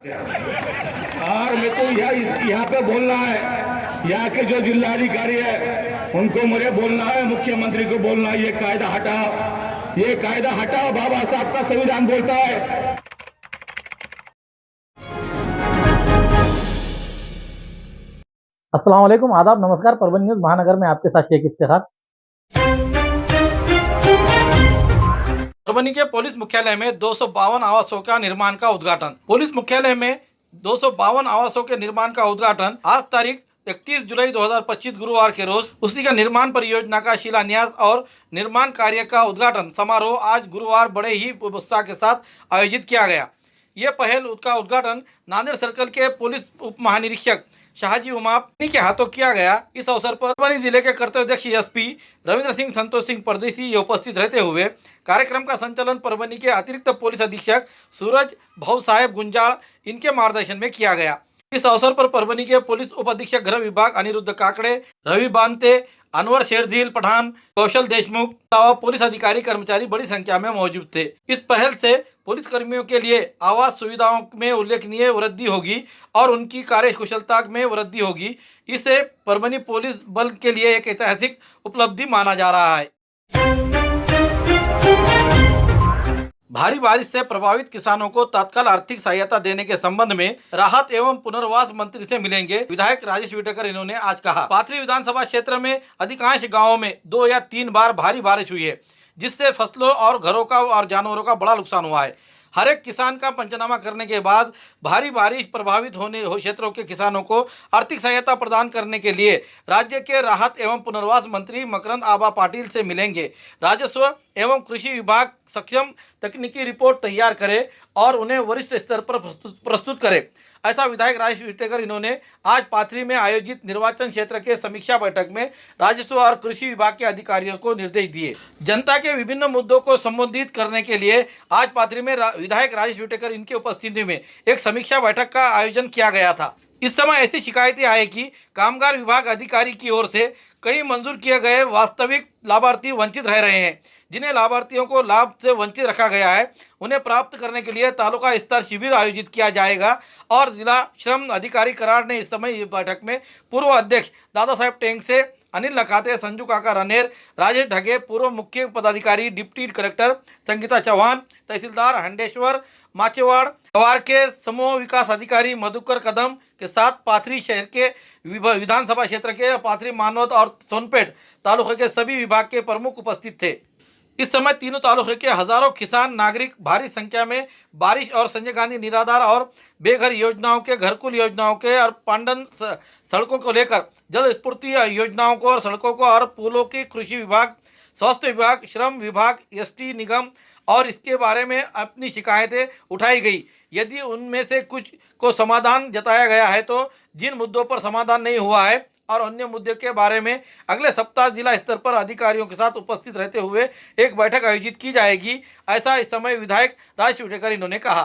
और मेरे को यहाँ पे बोलना है, यहाँ के जो जिलाधिकारी है उनको मुझे बोलना है, मुख्यमंत्री को बोलना है, ये कायदा हटाओ, ये कायदा हटाओ। बाबा साहब का संविधान बोलता है। अस्सलाम वालेकुम, आदाब, नमस्कार। परवीन न्यूज महानगर में आपके साथ शेख इफ्तिखार। परभनी के पुलिस मुख्यालय में 252 आवासों का निर्माण का उद्घाटन। पुलिस मुख्यालय में 252 आवासों के निर्माण का उद्घाटन आज तारीख 31 जुलाई 2025 गुरुवार के रोज उसी का निर्माण परियोजना का शिलान्यास और निर्माण कार्य का उद्घाटन समारोह आज गुरुवार बड़े ही उत्साह के साथ आयोजित किया गया। ये पहल का उद्घाटन नांदेड़ सर्कल के पुलिस उप महानिरीक्षक शाहजी उमापनी के हाथों किया गया। इस अवसर पर परभनी जिले के कर्तव्यदक्ष एसपी रविंद्र सिंह संतोष सिंह परदेसी उपस्थित रहते हुए कार्यक्रम का संचालन परभनी के अतिरिक्त पुलिस अधीक्षक सूरज भाऊ साहेब गुंजाल इनके मार्गदर्शन में किया गया। इस अवसर पर परभनी के पुलिस उप अधीक्षक गृह विभाग अनिरुद्ध काकड़े, रवि बांते, अनवर शेरझील पठान, कौशल देशमुख अलावा पुलिस अधिकारी कर्मचारी बड़ी संख्या में मौजूद थे। इस पहल से पुलिस कर्मियों के लिए आवास सुविधाओं में उल्लेखनीय वृद्धि होगी और उनकी कार्यकुशलता में वृद्धि होगी। इसे परभनी पुलिस बल के लिए एक ऐतिहासिक उपलब्धि माना जा रहा है। भारी बारिश से प्रभावित किसानों को तत्काल आर्थिक सहायता देने के संबंध में राहत एवं पुनर्वास मंत्री से मिलेंगे विधायक राजेश विटेकर इन्होंने आज कहा। पाथरी विधानसभा क्षेत्र में अधिकांश गांवों में 2 या 3 बार भारी बारिश हुई है, जिससे फसलों और घरों का और जानवरों का बड़ा नुकसान हुआ है। हर एक किसान का पंचनामा करने के बाद भारी बारिश प्रभावित होने क्षेत्रों के किसानों को आर्थिक सहायता प्रदान करने के लिए राज्य के राहत एवं पुनर्वास मंत्री मकरंद आबा पाटिल से मिलेंगे। राजस्व एवं कृषि विभाग सक्षम तकनीकी रिपोर्ट तैयार करे और उन्हें वरिष्ठ स्तर पर प्रस्तुत करे, ऐसा विधायक राजेश विटेकर इन्होंने आज पाथरी में आयोजित निर्वाचन क्षेत्र के समीक्षा बैठक में राजस्व और कृषि विभाग के अधिकारियों को निर्देश दिए। जनता के विभिन्न मुद्दों को संबोधित करने के लिए आज पाथरी में विधायक राजेश विटेकर इनकी उपस्थिति में एक समीक्षा बैठक का आयोजन किया गया था। इस समय ऐसी शिकायतें आई कि कामगार विभाग अधिकारी की ओर से कई मंजूर किए गए वास्तविक लाभार्थी वंचित रह रहे हैं। जिन्हें लाभार्थियों को लाभ से वंचित रखा गया है, उन्हें प्राप्त करने के लिए तालुका स्तर शिविर आयोजित किया जाएगा। और जिला श्रम अधिकारी करार ने इस समय इस बैठक में पूर्व अध्यक्ष दादा साहेब टेंग से अनिल नकाते, संजू काका रनेर, राजेश ढगे, पूर्व मुख्य पदाधिकारी डिप्टी कलेक्टर संगीता चौहान, तहसीलदार हंडेश्वर माचेवाड़, जवार के समूह विकास अधिकारी मधुकर कदम के साथ पाथरी शहर के विधानसभा क्षेत्र के पाथरी, मानवत और सोनपेट तालुके के सभी विभाग के प्रमुख उपस्थित थे। इस समय तीनों तालुके के हजारों किसान नागरिक भारी संख्या में बारिश और संजय गांधी निराधार और बेघर योजनाओं के, घरकुल योजनाओं के और पांडन सड़कों को लेकर जल स्फूर्ति योजनाओं को और सड़कों को और पुलों की कृषि विभाग, स्वास्थ्य विभाग, श्रम विभाग, एसटी निगम और इसके बारे में अपनी शिकायतें उठाई गई। यदि उनमें से कुछ को समाधान जताया गया है तो जिन मुद्दों पर समाधान नहीं हुआ है और अन्य मुद्दे के बारे में अगले सप्ताह जिला स्तर पर अधिकारियों के साथ उपस्थित रहते हुए एक बैठक आयोजित की जाएगी, ऐसा इस समय विधायक राजेश विटेकर इन्होंने कहा।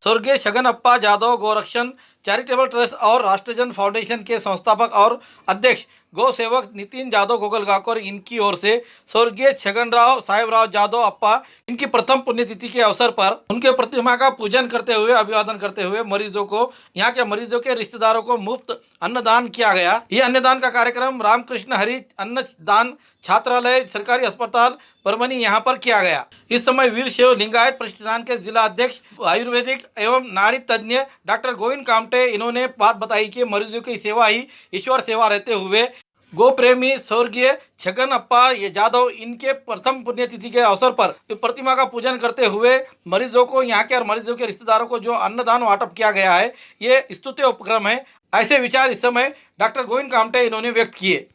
स्वर्गीय छगनप्पा जादव गोरक्षण चैरिटेबल ट्रस्ट और राष्ट्रजन फाउंडेशन के संस्थापक और अध्यक्ष गौ सेवक नितिन जादव गोगलगांवकर इनकी ओर से स्वर्गीय छगनराव साहेबराव जादव अप्पा इनकी प्रथम पुण्यतिथि के अवसर पर उनके प्रतिमा का पूजन करते हुए अभिवादन करते हुए मरीजों को, यहाँ के मरीजों के रिश्तेदारों को मुफ्त अन्नदान किया गया। ये अन्नदान का कार्यक्रम रामकृष्ण हरि अन्नदान छात्रालय सरकारी अस्पताल परभनी यहाँ पर किया गया। इस समय वीर शैव लिंगायत प्रतिष्ठान के जिला अध्यक्ष आयुर्वेदिक एवं नाड़ी तज्ञ डॉक्टर गोविंद कामटे इन्होंने बात बताई कि मरीजों की सेवा ही ईश्वर सेवा रहते हुए गो प्रेमी स्वर्गीय छगनप्पा जादव इनके प्रथम पुण्यतिथि के अवसर पर प्रतिमा का पूजन करते हुए मरीजों को, यहाँ के और मरीजों के रिश्तेदारों को जो अन्नदान वाटप किया गया है, ये स्तुत्य उपक्रम है। ऐसे विचार इस समय डॉक्टर गोविंद कामटे इन्होंने व्यक्त किए।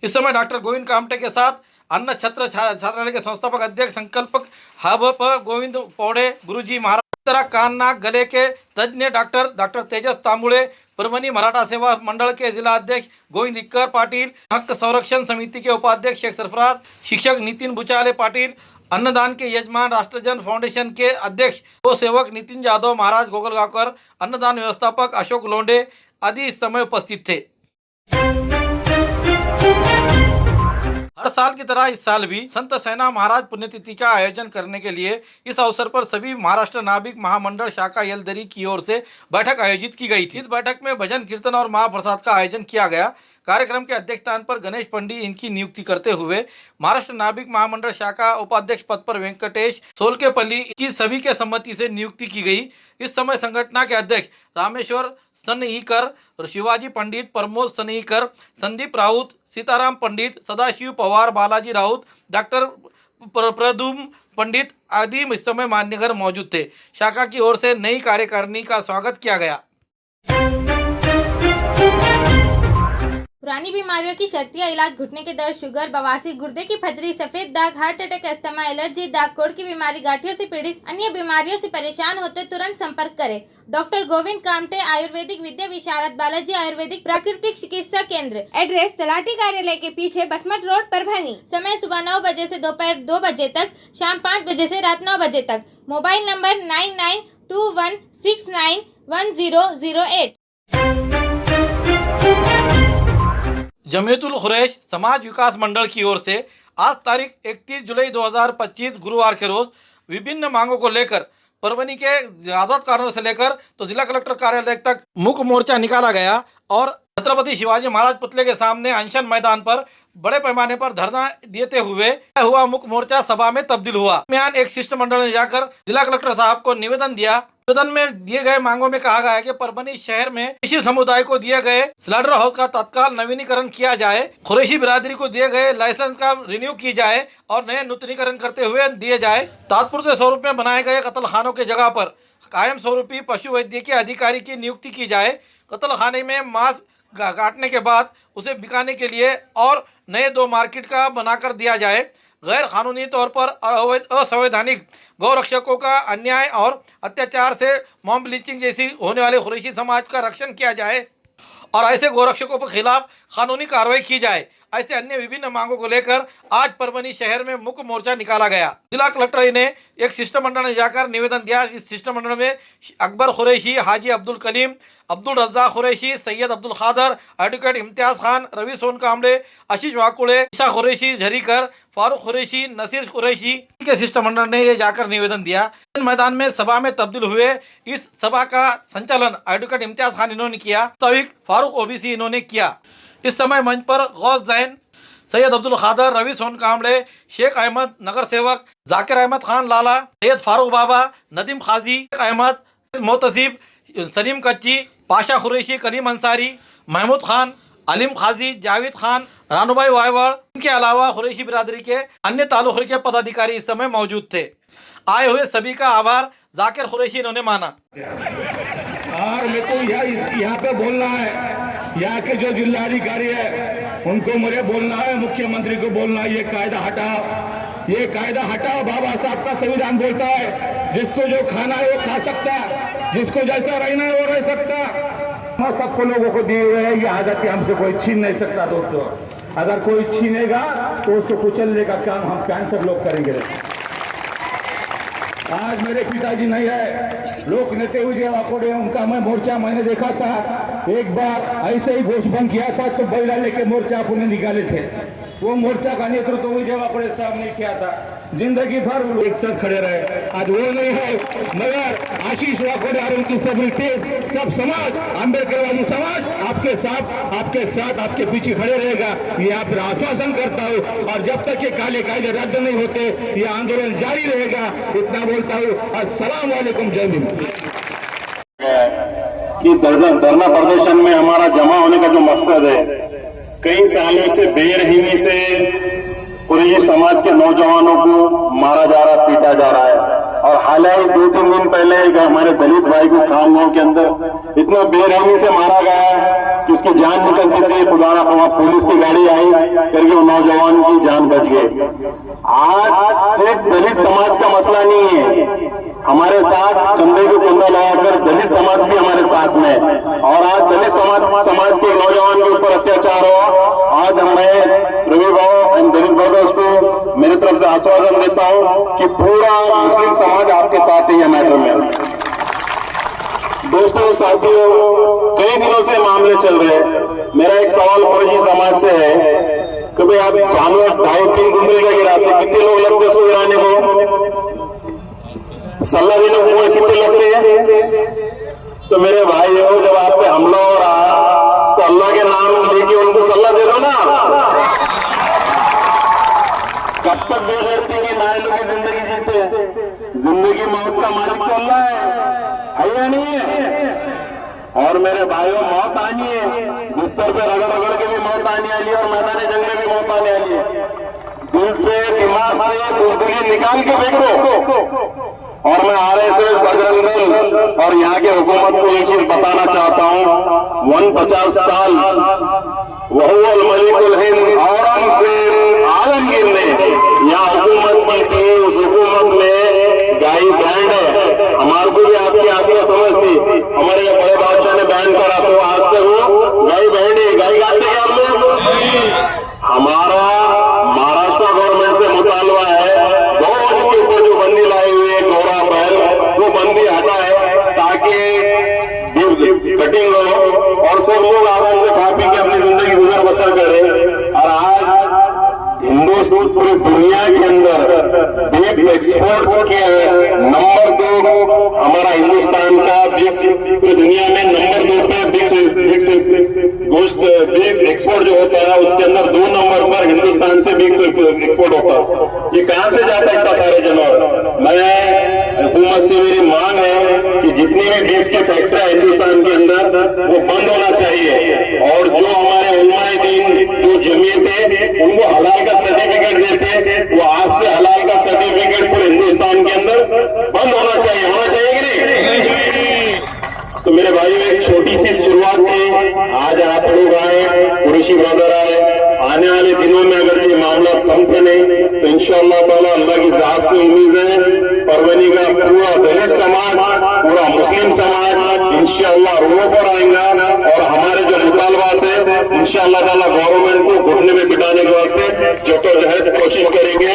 इस समय डॉक्टर गोविंद कामटे के साथ अन्न छत्र छात्रालय के संस्थापक अध्यक्ष संकल्पक हब गोविंद पौड़े गुरुजी महाराज, कान नाक गले के तज्ञ डॉक्टर तेजस तांबुळे, परभनी मराठा सेवा मंडल के जिला अध्यक्ष गोविंद इक्कर पाटिल, हक संरक्षण समिति के उपाध्यक्ष शेख सरफराज, शिक्षक नितिन बुचाले पाटिल, अन्नदान के यजमान राष्ट्रजन फाउंडेशन के अध्यक्ष गो सेवक नितिन जादव महाराज गोगलगांवकर, अन्नदान व्यवस्थापक अशोक लोंडे आदि इस समय उपस्थित थे। हर साल की तरह इस साल भी संत सेना महाराज पुण्यतिथि का आयोजन करने के लिए इस अवसर पर सभी महाराष्ट्र नाभिक महामंडल शाखा येलदरी की ओर से बैठक आयोजित की गई थी। इस बैठक में भजन कीर्तन और महाप्रसाद का आयोजन किया गया। कार्यक्रम के अध्यक्ष स्थान पर गणेश पंडित इनकी नियुक्ति करते हुए महाराष्ट्र नाभिक महामंडल शाखा उपाध्यक्ष पद पर वेंकटेश सोलकेपल्ली की सभी के सम्मति से नियुक्ति की गई। इस समय संगठन के अध्यक्ष रामेश्वर सनईकर, शिवाजी पंडित, प्रमोद सनईकर, संदीप राउत, सीताराम पंडित, सदाशिव पवार, बालाजी राउत, डॉक्टर प्रदुम पंडित आदि इस समय मान्यवर मौजूद थे। शाखा की ओर से नई कार्यकारिणी का स्वागत किया गया। पुरानी बीमारियों की शर्तियाँ इलाज, घुटने के दर्द, शुगर, बवासीर, गुर्दे की पथरी, सफेद दाग, हार्ट अटैक, अस्थमा, एलर्जी, दाग कोड़ की बीमारी, गांठियों से पीड़ित अन्य बीमारियों से परेशान होते तुरंत संपर्क करें। डॉक्टर गोविंद कामटे, आयुर्वेदिक विद्या विशारद, बालाजी आयुर्वेदिक प्राकृतिक चिकित्सा केंद्र। एड्रेस तलाटी कार्यालय के पीछे, बसमत रोड, परभणी। समय सुबह 9 बजे से दोपहर 2 बजे तक, शाम 5 बजे से रात 9 बजे तक। Mobile number 9921691008। जमियतुल खुरैश समाज विकास मंडल की ओर से आज तारीख 31 जुलाई 2025 गुरुवार के रोज विभिन्न मांगों को लेकर परभणी के आजाद कॉर्नर से लेकर तो जिला कलेक्टर कार्यालय तक मुख्य मोर्चा निकाला गया और छत्रपति शिवाजी महाराज पुतले के सामने अनशन मैदान पर बड़े पैमाने पर धरना देते हुए मुख्य मोर्चा सभा में तब्दील हुआ। एक शिष्टमंडल ने जाकर जिला कलेक्टर साहब को निवेदन दिया। निवेदन में दिए गए मांगों में कहा गया है कि परभणी शहर में कृषि समुदाय को दिए गए स्लाइडर हाउस का तत्काल नवीनीकरण किया जाए, खुरैशी बिरादरी को दिए गए लाइसेंस का रिन्यू की जाए और नए नूतनीकरण करते हुए दिए जाए। ताजपुर स्वरूप में बनाए गए कत्ल खानों के जगह पर कायम स्वरूपी पशु वैद्य के अधिकारी की नियुक्ति की जाए। कत्ल खाने में मांस काटने के बाद उसे बिकाने के लिए और नए 2 मार्केट का बनाकर दिया जाए। गैर कानूनी तौर पर असंवैधानिक गौरक्षकों का अन्याय और अत्याचार से मॉब लिंचिंग जैसी होने वाले खुरैशी समाज का रक्षण किया जाए और ऐसे गौरक्षकों के खिलाफ कानूनी कार्रवाई की जाए। ऐसे अन्य विभिन्न मांगों को लेकर आज परभणी शहर में मुख्य मोर्चा निकाला गया। जिला कलेक्टर ने एक शिष्टमंडल ने जाकर निवेदन दिया। इस शिष्टमंडल में अकबर खुरैशी, हाजी अब्दुल कलीम, अब्दुल रज़्ज़ाक खुरैशी, सैयद अब्दुल खादर, एडवोकेट इम्तियाज खान, रवि सोनकामले, आशीष वाकुड़े, ईशा खुरैशी, झरीकर, फारूक खुरैशी, नसीर खुरैशी के शिष्टमंडल ने ये जाकर निवेदन दिया। मैदान में सभा में तब्दील हुए। इस सभा का संचालन एडवोकेट इम्तियाज खान इन्होंने किया, फारूक ओबीसी इन्होंने किया। इस समय मंच पर गौस जैन, सैयद अब्दुल खादर, रवि सोनकामले, शेख अहमद नगर सेवक, जाकिर अहमद खान लाला, सैयद फारूक बाबा, नदीम खाजी अहमद, मोतसीब, सलीम कच्ची, पाशा खुरैशी, कलीम अंसारी, महमूद खान, अलीम खाजी, जावेद खान, रानूभाई वायवड़, इनके अलावा खुरैशी बिरादरी के अन्य तालुके के पदाधिकारी इस समय मौजूद थे। आए हुए सभी का आभार जाकिर खुरैशी इन्होंने माना। और मेरे को यहाँ पे बोलना है, यहाँ के जो जिलाधिकारी है उनको मुझे बोलना है, मुख्यमंत्री को बोलना है, ये कायदा हटाओ, ये कायदा हटाओ। बाबा साहब का संविधान बोलता है जिसको जो खाना है वो खा सकता है, जिसको जैसा रहना है वो रह सकता। हम सबको लोगों को दिए हुए हैं ये आदत, हमसे कोई छीन नहीं सकता। दोस्तों, अगर कोई छीनेगा तो उसको कुचलने का काम हम कैंसर लोग करेंगे। आज मेरे पिताजी नहीं है, लोक नेते विजय वाकोड़े, उनका मैं मोर्चा मैंने देखा था। एक बार ऐसे ही घोषबंद किया था तो बैला लेके मोर्चा अपने निकाले थे। वो मोर्चा का नेतृत्व विजय वाकोड़े साहब ने किया था। जिंदगी भर वो एक साथ खड़े रहे, आज वो नहीं है, मगर आशीष वाकोड़े और उनकी सब टीम, सब समाज, अम्बेडकरवादी समाज आपके साथ आपके पीछे खड़े रहेगा। ये आप आश्वासन करता हूँ। और जब तक ये काले कायदे रद्द नहीं होते ये आंदोलन जारी रहेगा, इतना बोलता हूँ। अस्सलाम वालेकुम, जय हिंद। कि धरना प्रदर्शन में हमारा जमा होने का जो मकसद है, कई सालों से बेरहमी से पूरे समाज के नौजवानों को मारा जा रहा, पीटा जा रहा है। और हालांकि 2-3 दिन पहले हमारे दलित भाई को खाम गांव के अंदर इतना बेरहमी से मारा गया कि उसकी जान निकलती थी। पुराना पुलिस की गाड़ी आई करके वो नौजवान की जान बच गई। आज सिर्फ दलित समाज का मसला नहीं है, हमारे साथ कंधे को कंधा लगाकर दलित समाज भी हमारे साथ में। और आज दलित समाज के नौजवान के ऊपर अत्याचार हुआ। आज मैं रवि भाव एंड दलित ब्रदर्स को मेरी तरफ से आश्वासन देता हूं कि पूरा मुस्लिम समाज आपके साथ ही है मैटर में। दोस्तों साथियों, कई दिनों से मामले चल रहे हैं। मेरा एक सवाल फौजी समाज से है, कि भाई आप जानवर 2.5-3 कुंटल का गिराते, कितने लोग लगते उसको गिराने को? सल्ला देने को कितने लगते हैं? तो मेरे भाई हो, जब आप पे हमला हो रहा तो अल्लाह के नाम लेके उनको सल्ला दे दो ना। कब तक बेगैरती की नायलों की जिंदगी जीते? जिंदगी मौत का मालिक तो अल्लाह है या नहीं है? और मेरे भाइयों, मौत आनी है, बिस्तर पे रगड़ रगड़ के भी मौत आने वाली है और मैदान जंग में भी मौत आने वाली है। दिल से, दिमाग से बुजदिली निकाल के देखो। और मैं आरएसएस, बजरंग दल और यहाँ के हुकूमत को एक चीज बताना चाहता हूँ, 49 साल वहुल मलिकुल हिंद औरंगजेब आलमगीर ने यहाँ हुकूमत की थी। उस हुकूमत में गाई बैंड है। हमारे को भी आपकी आस्था समझ थी, हमारे बड़े बादशाह ने बैंड करा, तो आज तक वो गाई बैंड है। गाई गाते क्या आप लोग? हमारा महाराष्ट्र गवर्नमेंट से मुतालबा है, गौज के ऊपर जो बंदी लाई हुई है गौरा बैल, वो बंदी हटाए ताकि कटिंग हो और सब लोग आराम से खा पी के अपनी जिंदगी गुजर बसर करें। और आज हिंदुस्तान पूरी दुनिया के अंदर बीफ एक्सपोर्ट्स के नंबर 2 हमारा हिंदुस्तान का बीफ दुनिया में नंबर 2 पे गोश्त बीफ एक्सपोर्ट जो होता है उसके अंदर 2 नंबर पर हिंदुस्तान से बीफ एक्सपोर्ट होता है। ये कहां से जाता है इतना सारे जानवर? मैं हुकूमत से मेरी मांग है कि जितनी भी बीफ की फैक्ट्री हिंदुस्तान के अंदर वो बंद होना चाहिए। और जो हमारे उलमाए दीन जो जमीयत है उनको हलाल का सर्टिफिकेट देते, वो आज से हलाल का सर्टिफिकेट पूरे हिंदुस्तान के अंदर बंद होना चाहिए कि नहीं? तो मेरे भाइयों, एक छोटी सी शुरुआत थी, आज आप लोग आए, कुरैशी ब्रदर आए। आने वाले दिनों में अगर ये मामला थमते नहीं तो इंशाअल्लाह ताला अल्लाह की जात से उम्मीद है परवनी का पूरा दलित समाज, पूरा मुस्लिम समाज इंशाअल्लाह रोड पर आएगा और हमारे जो मुतालबात है इंशाअल्लाह ताला गवर्नमेंट को घुटने में बिठाने के वास्ते जद्दोजहद कोशिश करेंगे।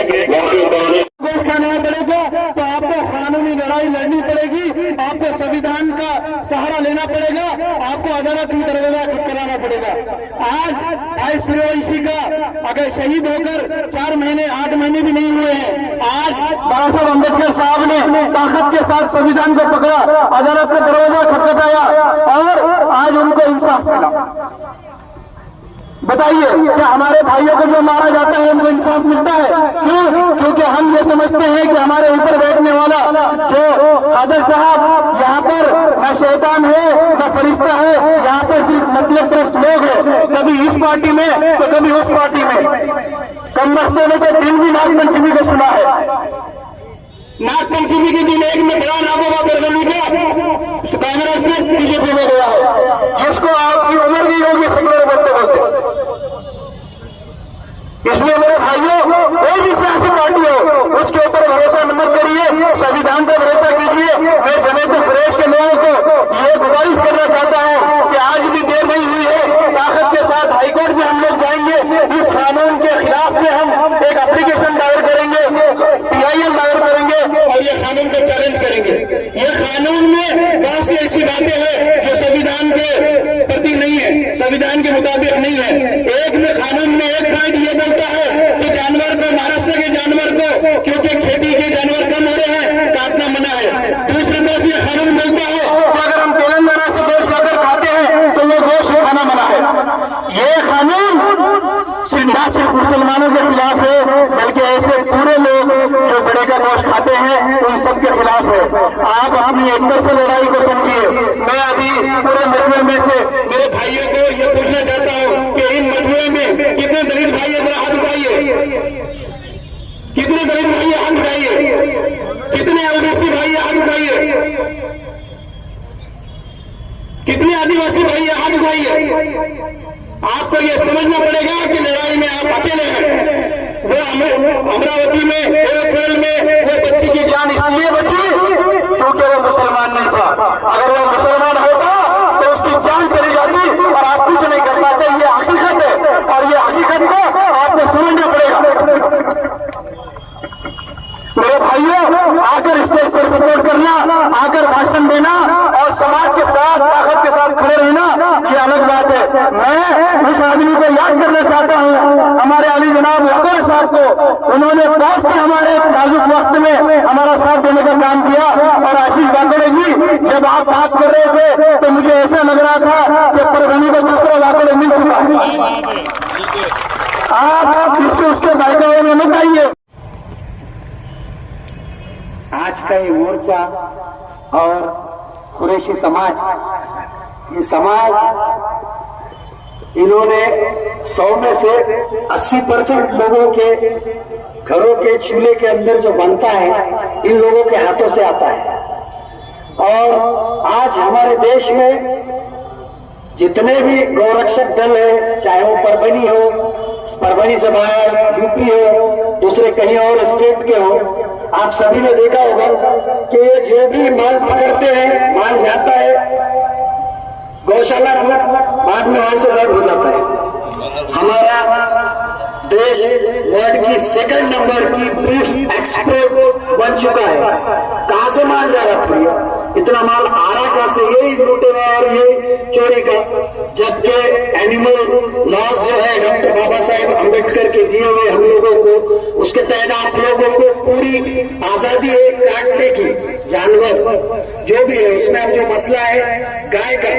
खाना पड़ेगा तो आपको कानूनी लड़ाई लड़नी पड़ेगी, आपको संविधान का सहारा लेना पड़ेगा, आपको अदालत की दरवाजा खटखटाना पड़ेगा। आज भाई सूर्यवंशी का अगर शहीद होकर 4 महीने 8 महीने भी नहीं हुए हैं, आज बाबा साहब अम्बेडकर साहब ने ताकत के साथ संविधान को पकड़ा, अदालत का दरवाजा खटखटाया और आज उनको इंसाफ मिला। बताइए, क्या हमारे भाइयों को जो मारा जाता है उनको इंसाफ मिलता है? क्यों? क्योंकि हम ये समझते हैं कि हमारे ऊपर बैठने वाला जो कादर साहब यहाँ पर न शैतान है न फरिश्ता है, यहाँ पर सिर्फ मतलब प्रस्त लोग हैं, कभी इस पार्टी में तो कभी उस पार्टी में। कम बस्ते ने तो दिन भी नागपंचमी को सुना है। नागपंचमी के दिन एक में बड़ा नागोबा बरगली का कांग्रेस ने बीजेपी में गया है, जिसको आपकी उम्र भी होगी सगले बोलते बोलते। इसलिए मेरे भाइयों, कोई भी सियासी पार्टी हो उसके ऊपर भरोसा मत करिए, संविधान पर भरोसा कीजिए। मैं जमीयत कुरैश के लोगों को ये गुजारिश करना चाहता हूं कि आज भी देर नहीं हुई है, ताकत के साथ हाईकोर्ट में हम लोग जाएंगे। इस कानून के खिलाफ में हम एक एप्लीकेशन दायर करेंगे, PIL दायर करेंगे और ये कानून को चैलेंज करेंगे। ये कानून में बहुत सी ऐसी बातें हैं जो संविधान के प्रति नहीं है, संविधान के मुताबिक नहीं है। एक में कानून में एक पॉइंट ये बोलता है कि जानवर को, महाराष्ट्र के जानवर को, क्योंकि खेती के जानवर कम हो रहे हैं, काटना मना है। दूसरी तरफ ये कानून बोलता है कि अगर हम तेलंगाना से गोश्त लाकर खाते हैं तो वो गोश्त खाना मना है। ये कानून न सिर्फ मुसलमानों के खिलाफ है बल्कि ऐसे पूरे लोग जो बड़े का गोश्त खाते हैं उन सब के खिलाफ है। आप अपनी एक तरफ से लड़ाई को समझिए। मैं अभी पूरे मजबूर में से मेरे भाइयों को ये पूछना चाहता हूँ कि इन मजबूरों में कितने दलित भाई है, हाथ उठाइए। कितने दलित भाई हाथ उठाइए, कितने आदिवासी भाई हाथ उठाइए, कितने आदिवासी भाई हाथ उठाइए। आपको ये समझना पड़ेगा कि लड़ाई में आप अकेले हैं। वो अमरावती में अप्रैल में वो बच्ची की जान इसलिए बची क्योंकि वो मुसलमान नहीं था। अगर वो मुसलमान होता तो उसकी जान चली जाती और आप कुछ नहीं कर पाते। ये हकीकत है और ये हकीकत को आपको समझना पड़ेगा। मेरे भाइयों, आकर स्टेज पर सपोर्ट करना, आकर भाषण देना और समाज के साथ ताकत के साथ खड़े रहना ये अलग बात है। मैं उस आदमी को याद करना चाहता हूँ, हमारे अली जनाब अकबर साहब को। उन्होंने बहुत से हमारे नाजुक वक्त में हमारा साथ देने का काम किया। और आशीष वाकड़े जी, जब आप बात कर रहे थे तो मुझे ऐसा लग रहा था कि परभनी को दूसरा वाकड़े मिल चुका है। आप इसको उसके बहकावे में मत आइए। आज का ये मोर्चा और कुरैशी समाज, ये समाज इन्होंने 100 में से 80% लोगों के घरों के चूल्हे के अंदर जो बनता है इन लोगों के हाथों से आता है। और आज हमारे देश में जितने भी गौरक्षक दल है, चाहे वो परभनी हो, परभनी से बाहर यूपी हो, दूसरे कहीं और स्टेट के हो, आप सभी ने देखा होगा कि जो भी माल पकड़ते हैं, माल जाता है गौशाला को, बाद में वहां से गायब हो जाता है। हमारा देश वर्ल्ड की 2nd नंबर की बीफ एक्सपोर्ट बन चुका है। कहां से माल जा रहा है? इतना माल आ रहा कहां से? यही लूटेरा और ये चोरी का। जबकि एनिमल लॉज जो है डॉक्टर बाबा साहेब अम्बेडकर के दिए हुए हम लोगों को, उसके तहत आप लोगों को पूरी आजादी है काटने की। जानवर जो भी है, उसमें अब जो मसला है गाय का,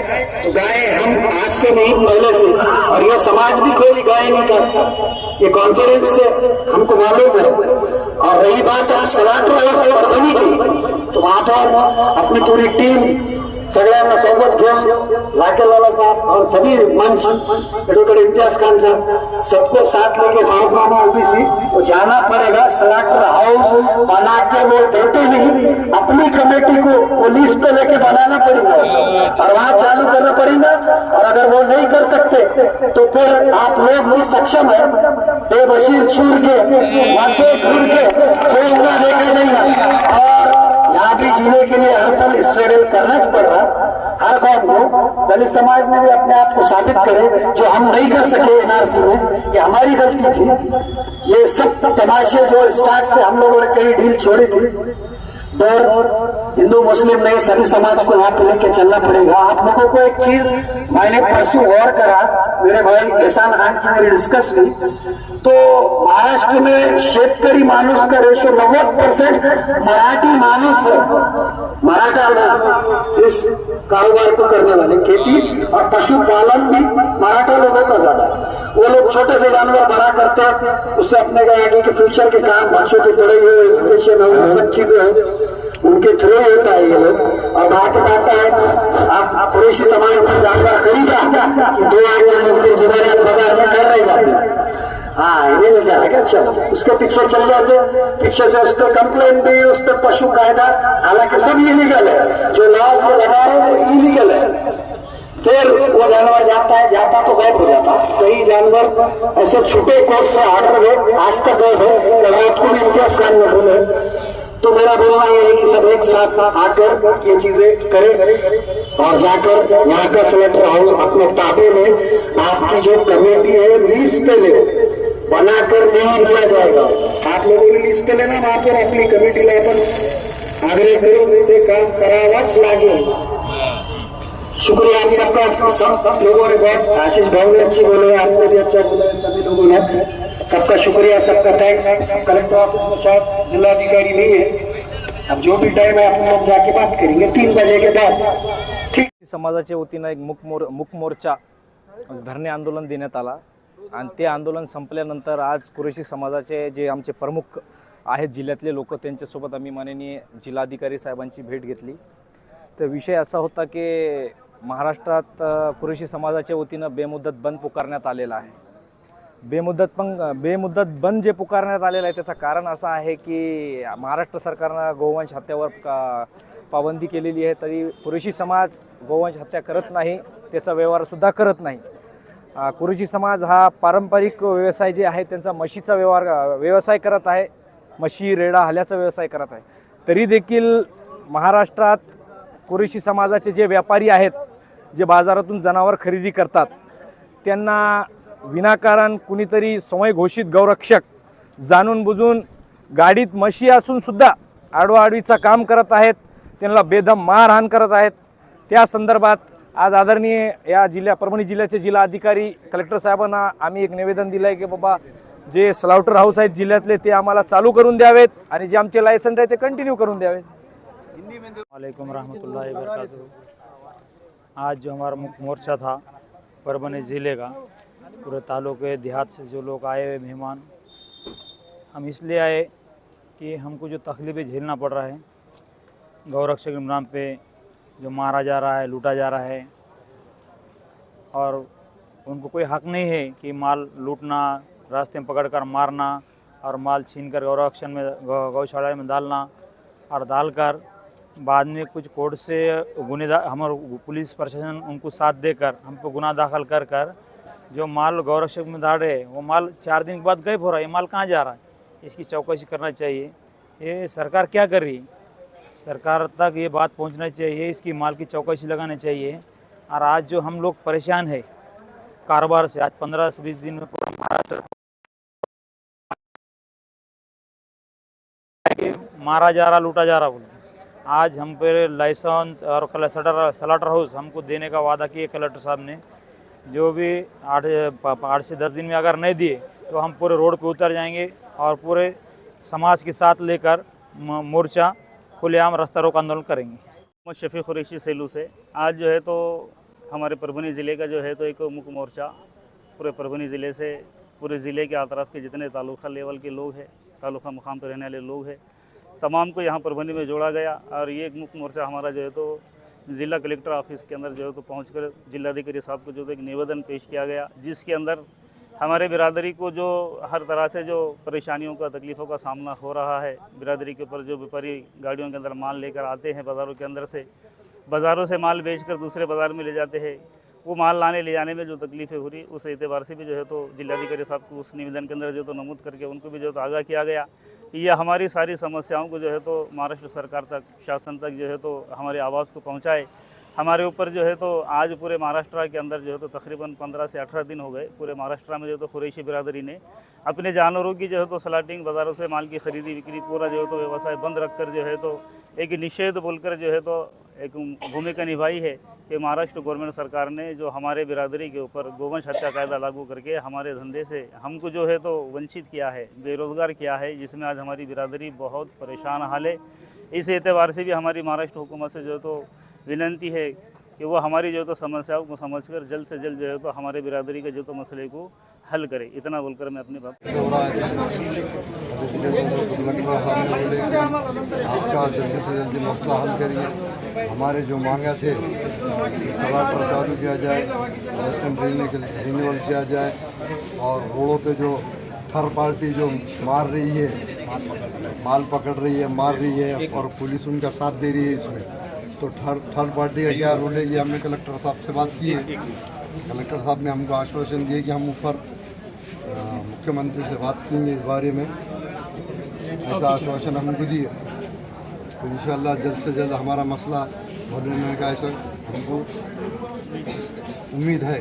तो गाय हम आज से नहीं पहले से, और ये समाज भी कोई गाय नहीं करता, ये कॉन्फिडेंस से हमको मालूम है। और रही बात अब सलाटर हाउस बनी थी, तो वहां पर अपनी पूरी टीम सगळ्यांना सोबत घेऊन लाकेल वाला साहब और सभी मंच एडवोकेट इम्तियाज खान साहब सबको साथ लेके फारूकनामा ओबीसी को जाना पड़ेगा। सलाटर हाउस बना के वो देते नहीं, अपनी कमेटी को वो लिस्ट पे लेके बनाना पड़ेगा और वहां चालू करना पड़ेगा। और अगर वो नहीं कर सकते तो फिर आप लोग भी सक्षम है, बेबशीर छूर के वादे घूर के जो उनका देखा जाएगा। और यहाँ भी जीने के लिए हर पल स्ट्रगल करना पड़ रहा हर कौम को। दलित समाज में भी अपने आप को साबित करे, जो हम नहीं कर सके एनआरसी में, ये हमारी गलती थी। ये सब तमाशे जो स्टार्ट से हम लोगों ने कई डील छोड़ी थी, और हिंदू मुस्लिम नहीं, सभी समाज को यहाँ पे लेके चलना पड़ेगा। आप लोगों को एक चीज मैंने परसों गौर करा, मेरे भाई एहसान खान की मेरी डिस्कस हुई, तो महाराष्ट्र में शेतकरी माणूस का रेशो 90% मराठी माणूस है। मराठा लोग इस कारोबार को करने वाले, खेती और पशुपालन भी मराठा लोगों का ज्यादा है। वो लोग छोटे से जानवर बड़ा करते हैं, उससे अपने आगे के फ्यूचर के काम, बच्चों की पढ़ाई हो, एजुकेशन हो, सब चीजें हो, उनके थ्रू होता है ये लोग। और बाकी बात है, आप कुरैशी समाज से जानवर खरीदा कि 2 आदमी जुमेरात बाजार में कर रहे जाते, हाँ ये ले जा रहा, चलो उसके पीछे चल जाते, पीछे से उस पर कंप्लेन भी, उस पर पशु कायदा, हालांकि सब इलीगल है, जो लॉज लगा रहे हैं वो इलीगल है। फिर वो जानवर जाता है, जाता तो गायब हो जाता। कई जानवर ऐसे छुपे कोर्ट से ऑर्डर हुए, आज तक गए हैं, रात को भी इम्तियाज खान ने बोले। तो मेरा बोलना ये है कि सब एक साथ आकर ये चीजें करें और जाकर यहाँ का सलेक्टर हाउस अपने ताबे में, आपकी जो कमेटी है लीज पे ले, बनाकर नहीं दिया जाएगा। आप लोगों ने लीज पे लेना, वहां पर अपनी कमेटी ला पर आग्रह करो, ते काम करावाच लागेल। शुक्रिया आप सबका, सब लोगों ने बहुत, आशीष भाव ने अच्छी बोले, आपने भी अच्छा बोला, सभी लोगों ने, सबका शुक्रिया, सबका थैंक्स। कलेक्टर ऑफिस में शायद जिलाधिकारी नहीं है, अब जो भी टाइम है अपन लोग जाके बात करेंगे 3 बजे के बाद, ठीक। समाजाच्या वतीनं एक मूक मोर्चा धरणे आंदोलन देण्यात आला आणि ते आंदोलन संपल्यानंतर आज कुरैशी समाजाचे जे आमचे प्रमुख आहेत जिल्ह्यातले लोक, त्यांच्यासोबत आम्ही माननीय जिल्हाधिकारी साहेबांची भेट घेतली। तर विषय असा होता की महाराष्ट्रात कुरैशी समाजाच्या वतीनं बेमुदत बंद पुकारण्यात आलेला आहे। बेमुदत बंद जे पुकारण्यात आलेलं आहे त्याचं कारण असं आहे की महाराष्ट्र सरकारनं गोवंश हत्यावर पाबंदी केलेली आहे, तरी कुरैशी समाज गोवंश हत्या करत नाही, त्याचा व्यवहारसुद्धा करत नाही। कुरैशी समाज हा पारंपरिक व्यवसाय जे आहे त्यांचा म्हशीचा व्यवसाय करत आहे, म्हशी रेडा हल्याचा व्यवसाय करत आहे। तरी देखील महाराष्ट्रात कुरैशी समाजाचे जे व्यापारी आहेत, जे बाजारातून जनावर खरेदी करतात, त्यांना विनाकारण कुणीतरी समय घोषित गौरक्षक जाणून बुजून गाडीत म्हशी असून सुद्धा आडवाआडवीचं काम करत आहेत, त्यांना बेदम मारहाण करत आहेत। त्या संदर्भात आज आदरणीय या परभणी जिल्ह्याचे जिल्हा अधिकारी कलेक्टर साहेबांना आम्ही एक निवेदन दिलं आहे की बाबा जे स्लाउटर हाऊस आहेत जिल्ह्यातले ते आम्हाला चालू करून द्यावेत आणि जे आमचे लायसन्स आहे ते कंटिन्यू करून द्यावेत। वालेकुम रहमतुल्लाहि व बरकातहू। आज जो हमारा मुख्य मोर्चा था परभणी ज़िले का, पूरे तालुके देहात से जो लोग आए हुए मेहमान, हम इसलिए आए कि हमको जो तकलीफ़ें झेलना पड़ रहा है, गौरक्षक के नाम पे जो मारा जा रहा है, लूटा जा रहा है, और उनको कोई हक नहीं है कि माल लूटना, रास्ते में पकड़कर मारना और माल छीनकर गौरक्षण में गौशाला में डालना और डालकर बाद में कुछ कोर्ट से गुनेगार हमारे पुलिस प्रशासन उनको साथ देकर हम पे गुनाह दाखिल कर कर जो माल गौरक्षक में डाल रहे वो माल 4 दिन के बाद गायब हो रहा है। ये माल कहाँ जा रहा है, इसकी चौकसी करना चाहिए। ये सरकार क्या कर रही है, सरकार तक ये बात पहुंचना चाहिए, इसकी माल की चौकसी लगानी चाहिए। और आज जो हम लोग परेशान है कारोबार से, आज 15 से 20 दिन में पूरा महाराष्ट्र मारा जा रहा, लूटा जा रहा बोले। आज हम पे लाइसेंस और स्लाटर हाउस हमको देने का वादा किए कलेक्टर साहब ने, जो भी 8 से 10 दिन में अगर नहीं दिए तो हम पूरे रोड पे उतर जाएंगे और पूरे समाज के साथ लेकर मोर्चा खुलेआम रास्ता रोक आंदोलन करेंगे। मोहम्मद शफीक कुरैशी सेलू से आज जो है तो हमारे परभणी ज़िले का जो है तो एक मुख्य मोर्चा पूरे परभणी ज़िले से, पूरे ज़िले के अतराफ के जितने तालुका लेवल के लोग हैं, तालुका मुकाम पर रहने वाले लोग हैं, तमाम को यहाँ परभणी में जोड़ा गया। और ये एक मुख्य मोर्चा हमारा जो है तो ज़िला कलेक्टर ऑफिस के अंदर जो है तो पहुँचकर जिलाधिकारी साहब को जो है एक निवेदन पेश किया गया, जिसके अंदर हमारे बिरादरी को जो हर तरह से जो परेशानियों का, तकलीफ़ों का सामना हो रहा है, बिरादरी के ऊपर जो व्यापारी गाड़ियों के अंदर माल लेकर आते हैं बाज़ारों के अंदर से, बाज़ारों से माल बेचकर दूसरे बाज़ार में ले जाते हैं, वो माल लाने ले जाने में जो तकलीफ़ें हो रही, उस एतबार से भी जो है तो जिलाधिकारी साहब को उस निवेदन के अंदर जो तो नमूद करके उनको भी जो तो आगाह किया गया कि यह हमारी सारी समस्याओं को जो है तो महाराष्ट्र सरकार तक, शासन तक जो है तो हमारे आवाज़ को पहुँचाए। हमारे ऊपर जो है तो आज पूरे महाराष्ट्र के अंदर जो है तो तकरीबन 15 से 18 दिन हो गए, पूरे महाराष्ट्र में जो तो कुरैशी बिरादरी ने अपने जानवरों की जो है तो स्लाटिंग, बाज़ारों से माल की खरीदी बिक्री, पूरा जो है तो व्यवसाय बंद रखकर जो है तो एक निषेध बोलकर जो है तो एक भूमिका निभाई है कि महाराष्ट्र गवर्नमेंट सरकार ने जो हमारे बिरादरी के ऊपर गोवंश हत्या कायदा लागू करके हमारे धंधे से हमको जो है तो वंचित किया है, बेरोज़गार किया है, जिसमें आज हमारी बिरादरी बहुत परेशान हाल है। इस एतबार से भी हमारी महाराष्ट्र हुकूमत से जो है तो विनती है कि वो हमारी जो तो समस्याओं को समझकर जल्द से जल्द जो है तो हमारे बिरादरी के जो तो मसले को हल करे। इतना बोलकर मैं अपनी बात आपका जल्दी से जल्दी मसला हल करिए। हमारे जो मांगा थे स्लाटर चालू किया जाए, लाइसेंस देने के लिए रिन्यूअल किया जाए, और रोडों पे जो थर्ड पार्टी जो मार रही है, माल पकड़ रही है, मार रही है, और पुलिस उनका साथ दे रही है इसमें, तो थर्ड पार्टी का क्या रोल है, ये हमने कलेक्टर साहब से बात की है। कलेक्टर साहब ने हमको आश्वासन दिए कि हम ऊपर मुख्यमंत्री से बात करेंगे इस बारे में, ऐसा आश्वासन हमको दिए। तो इंशाअल्लाह जल्द से जल्द हमारा मसला हल होने का ऐसा हमको उम्मीद है।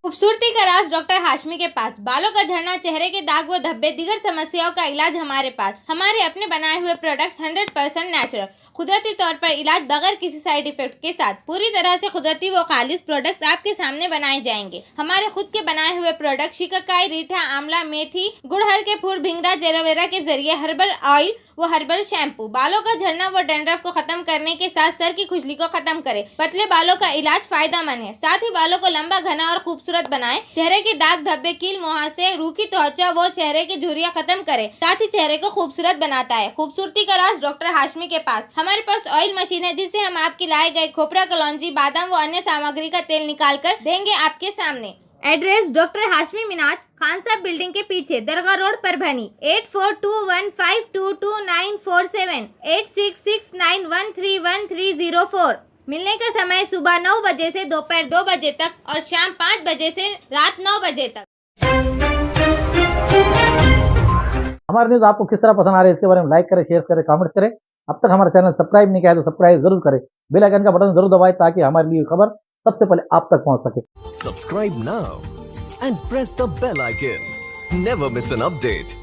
खूबसूरती का राज डॉक्टर हाशमी के पास। बालों का झड़ना, चेहरे के दाग व धब्बे, दीगर समस्याओं का इलाज हमारे पास। हमारे अपने बनाए हुए प्रोडक्ट्स 100% नेचुरल, कुदरती तौर पर इलाज बगैर किसी साइड इफेक्ट के साथ, पूरी तरह से कुदरती व खालिश प्रोडक्ट्स आपके सामने बनाए जाएंगे। हमारे खुद के बनाए हुए प्रोडक्ट शिकाकाई, रीठा, आंवला, मेथी, गुड़हल के फूल, भिंगरा, एलोवेरा के जरिए हर्बल ऑयल वो हर्बल शैम्पू बालों का झड़ना व डैंड्रफ को खत्म करने के साथ सर की खुजली को खत्म करे। पतले बालों का इलाज फायदेमंद है, साथ ही बालों को लंबा, घना और खूबसूरत बनाए। चेहरे के दाग, धब्बे, कील, मुहासे, रूखी त्वचा वो चेहरे की झुर्रियां खत्म करे, साथ ही चेहरे को खूबसूरत बनाता है। खूबसूरती का राज डॉक्टर हाशमी के पास। हमारे पास ऑयल मशीन है जिससे हम आपकी लाए गए खोपरा, कलौंजी, बादाम व अन्य सामग्री का तेल निकाल कर देंगे आपके सामने। एड्रेस डॉक्टर हाशमी मिनाज, खान साहब बिल्डिंग के पीछे, दरगाह रोड, परभणी। 8421522947, 8669131304। मिलने का समय सुबह 9 बजे से दोपहर 2 बजे तक और शाम 5 बजे से रात 9 बजे तक। हमारे न्यूज़ आपको किस तरह पसंद आ रही है इसके बारे में लाइक करें, शेयर करें, कमेंट करें। अब तक हमारा चैनल सब्सक्राइब नहीं किया तो सब्सक्राइब जरूर करें, बेल आइकन का बटन जरूर दबाएं ताकि हमारी लिए खबर सबसे पहले आप तक पहुंच सके। Subscribe now and press the bell icon. Never miss an update.